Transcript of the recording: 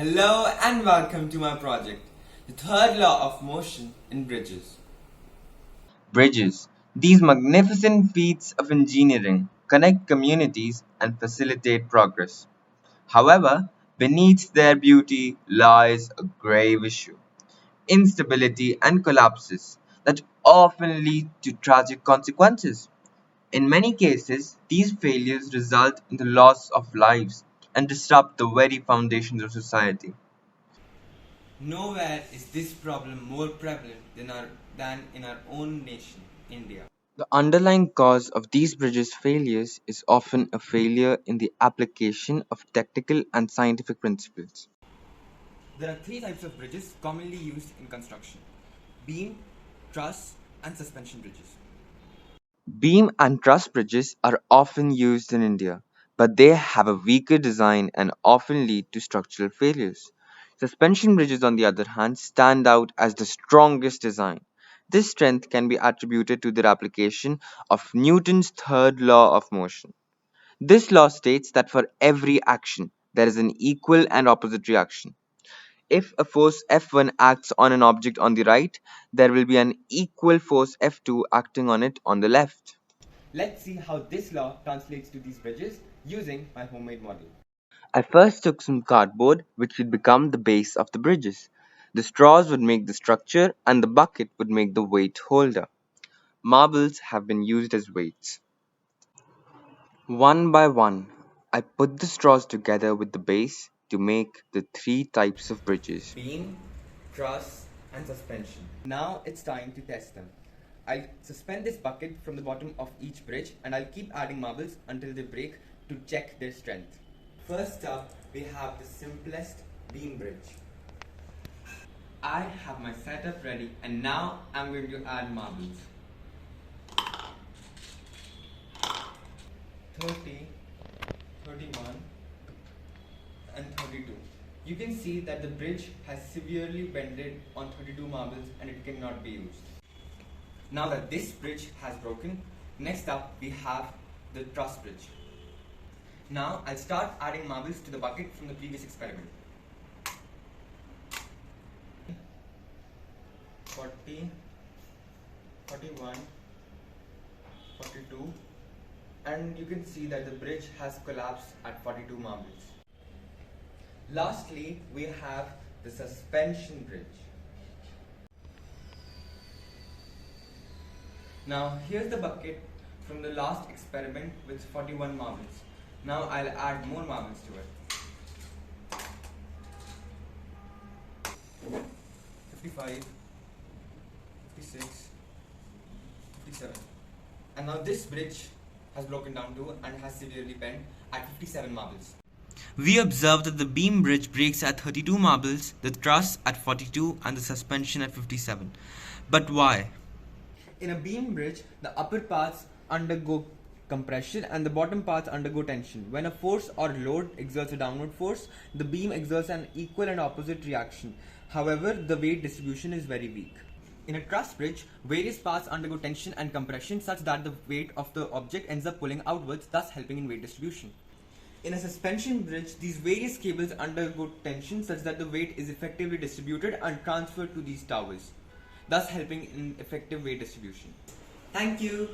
Hello and welcome to my project, the third law of motion in bridges. Bridges, these magnificent feats of engineering, connect communities and facilitate progress. However, beneath their beauty lies a grave issue: instability and collapses that often lead to tragic consequences. In many cases, these failures result in the loss of lives and disrupt the very foundations of society. Nowhere is this problem more prevalent than in our own nation, India. The underlying cause of these bridges failures is often a failure in the application of technical and scientific principles. There are three types of bridges commonly used in construction: beam, truss, and suspension bridges. Beam and truss bridges are often used in India, but they have a weaker design and often lead to structural failures. Suspension bridges, on the other hand, stand out as the strongest design. This strength can be attributed to their application of Newton's third law of motion. This law states that for every action, there is an equal and opposite reaction. If a force F1 acts on an object on the right, there will be an equal force F2 acting on it on the left. Let's see how this law translates to these bridges using my homemade model. I first took some cardboard, which would become the base of the bridges. The straws would make the structure, and the bucket would make the weight holder. Marbles have been used as weights. One by one, I put the straws together with the base to make the three types of bridges. Beam, truss, and suspension. Now it's time to test them. I'll suspend this bucket from the bottom of each bridge and I'll keep adding marbles until they break to check their strength. First up, we have the simplest beam bridge. I have my setup ready and now I'm going to add marbles. 30, 31 and 32. You can see that the bridge has severely bended on 32 marbles and it cannot be used. Now that this bridge has broken, next up we have the truss bridge. Now I'll start adding marbles to the bucket from the previous experiment. 40, 41, 42, and you can see that the bridge has collapsed at 42 marbles. Lastly, we have the suspension bridge. Now here's the bucket from the last experiment with 41 marbles. Now I'll add more marbles to it. 55, 56, 57. And now this bridge has broken down too and has severely bent at 57 marbles. We observe that the beam bridge breaks at 32 marbles, the truss at 42 and the suspension at 57. But why? In a beam bridge, the upper parts undergo compression and the bottom parts undergo tension. When a force or load exerts a downward force, the beam exerts an equal and opposite reaction. However, the weight distribution is very weak. In a truss bridge, various parts undergo tension and compression such that the weight of the object ends up pulling outwards, thus helping in weight distribution. In a suspension bridge, these various cables undergo tension such that the weight is effectively distributed and transferred to these towers, thus helping in effective weight distribution. Thank you.